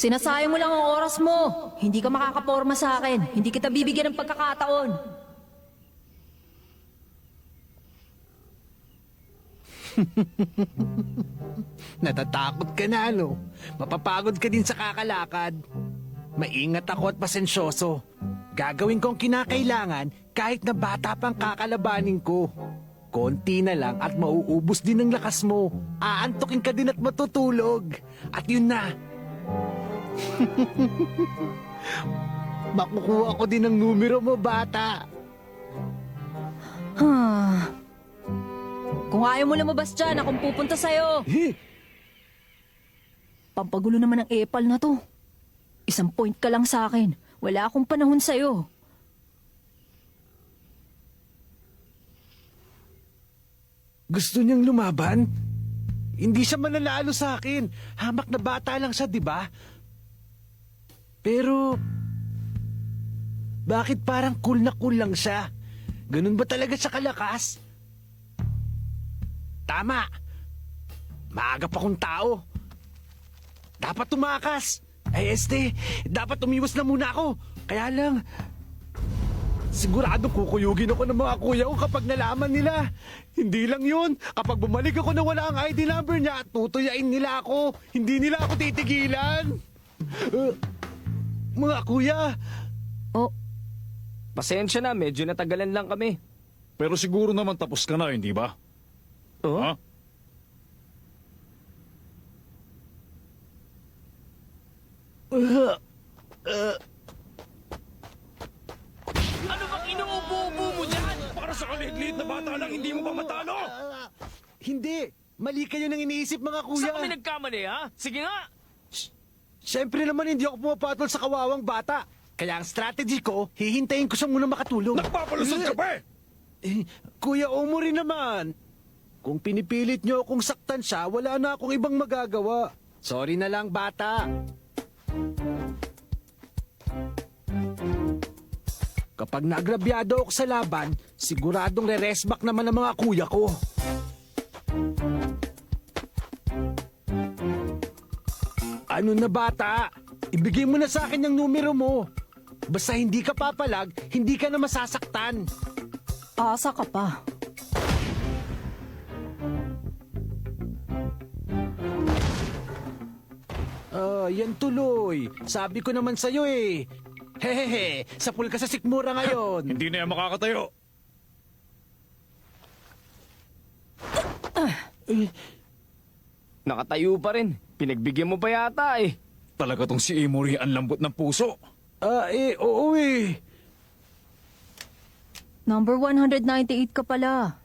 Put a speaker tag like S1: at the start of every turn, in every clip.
S1: Sinasayang mo lang ang oras mo. Hindi ka makakaporma sa akin. Hindi kita bibigyan ng pagkakataon.
S2: Natatakot ka na, no? Mapapagod ka din sa kakalakad. Maingat ako at pasensyoso. Gagawin kong kinakailangan kahit na bata pang kakalabanin ko. Konti na lang at mauubos din ang lakas mo. Aantukin ka din at matutulog. At yun na. Makukuha ko din ang numero mo, bata.
S1: Kung ayaw mo lumabas dyan, akong pupunta sa'yo. Pampagulo naman ng epal na to. 1 point ka lang sa akin. Wala akong panahon sa'yo.
S2: Gusto niyang lumaban? Hindi siya mananalo sa akin. Hamak na bata lang siya, di ba? Pero, bakit parang cool na cool lang siya? Ganun ba talaga siya kalakas? Tama. Maaga pa kong tao. Dapat tumakas. Ay, dapat umiwas na muna ako. Kaya lang, siguradong kukuyugin ako ng mga kuya ko kapag nalaman nila. Hindi lang yun. Kapag bumalik ako na wala ang ID number niya, tutuyain nila ako. Hindi nila ako titigilan. Mga kuya.
S1: Oh,
S3: Pasensya na, medyo natagalan lang kami.
S4: Pero siguro naman tapos ka na, hindi ba?
S3: Oh?
S4: Ha?
S3: Ano bang inuubo-ubo mo dyan?
S4: Para sa kaliit-liit na bata lang, hindi mo pa matalo!
S2: Hindi. Mali kayo nang iniisip, mga kuya.
S3: Saan kami nagkamali, ha? Sige nga!
S2: Siyempre naman hindi ako pumapatol sa kawawang bata. Kaya ang strategy ko, hihintayin ko siya muna makatulong.
S4: Nagpapalusot ka ba
S2: Kuya Omori naman. Kung pinipilit niyo akong saktan siya, wala na akong ibang magagawa. Sorry na lang, bata. Kapag naagrabyado ako sa laban, siguradong re-restback naman ang mga kuya ko. Ano na, bata? Ibigay mo na sa akin yung numero mo. Basta hindi ka papalag, hindi ka na masasaktan.
S1: asa ka pa.
S2: Yan tuloy. Sabi ko naman sa'yo eh. Hehehe, sapul ka sa sikmura ngayon.
S4: Hindi na yan makakatayo.
S3: Nakatayo pa rin. Pinagbigyan mo pa yata eh.
S4: Talaga tong si Emory ang lambot ng puso.
S2: Oo eh.
S1: Number 198 ka pala.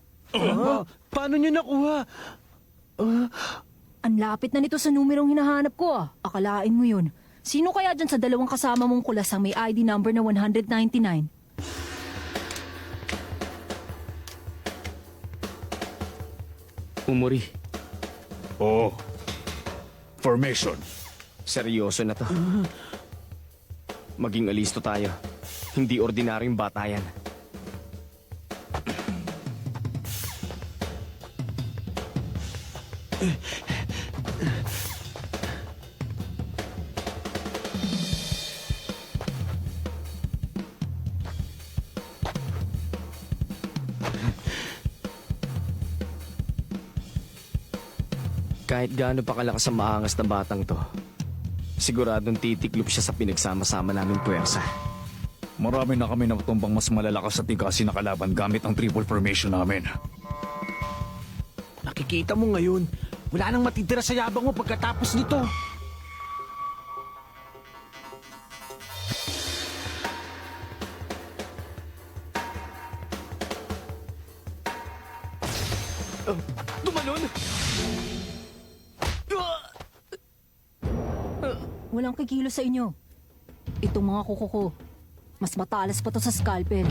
S2: Paano niyo nakuha?
S1: Ang lapit na nito sa numerong hinahanap ko ah. Akalain mo yun. Sino kaya dyan sa dalawang kasama mong kulas ang may ID number na 199?
S3: Umuri,
S4: Oo. Formation.
S3: seryoso na to. Maging alisto tayo. Hindi ordinaryong bata yan. Kahit gaano pa kalakas ang maangas na batang to, siguradong titiklop siya sa pinagsama-sama naming puwersa.
S4: Marami na kami natumbang mas malalakas at tigasin na kalaban gamit ang triple formation namin.
S2: Nakikita mo ngayon, wala nang matitira sa yabang mo pagkatapos nito.
S3: Tumalon!
S1: Walang kikilo sa inyo. Itong mga kuko ko, mas matalas pa to sa scalpel.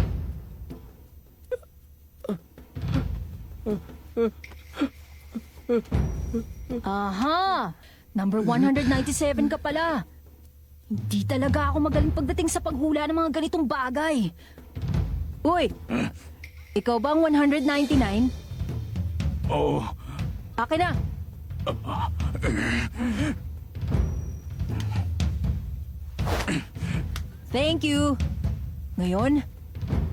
S1: Aha! Number 197 ka pala. Hindi talaga ako magaling pagdating sa paghula ng mga ganitong bagay. Uy! Ikaw ba ang 199?
S4: Oo.
S1: Akin na! Thank you. Ngayon,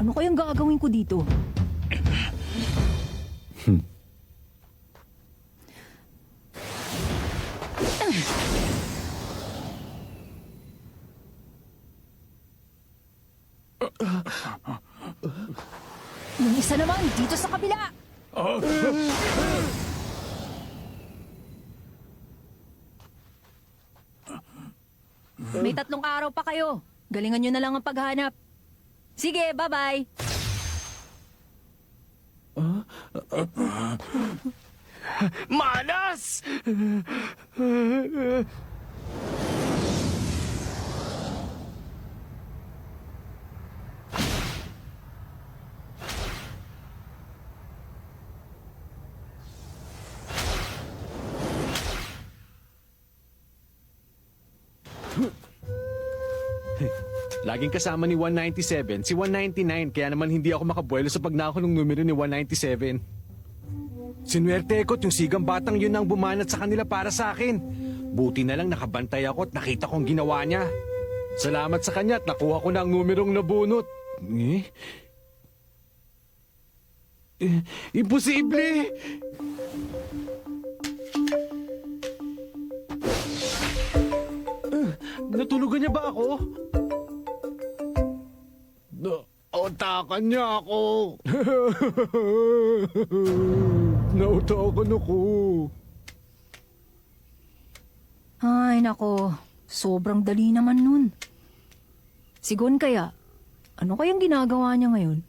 S1: ano kayang gagawin ko dito? Yung isa naman, dito sa kabila. May 3 araw pa kayo. Galingan nyo na lang ang paghanap. Sige, bye-bye.
S3: Malas!
S2: Laging kasama ni 197, si 199, kaya naman hindi ako makabuelo sa pagnako ng numero ni 197. Sinuwerte ko't yung sigang batang yun ang bumanat sa kanila para sa akin. Buti na lang nakabantay ako at nakita kong ginawa niya. Salamat sa kanya at nakuha ko na ang numerong nabunot. Imposible! Natulugan niya ba ako? Nautakan niya ako. Nautakan ako.
S1: Ay, nako. Sobrang dali naman nun. Sigon kaya, ano kayang ginagawa niya ngayon?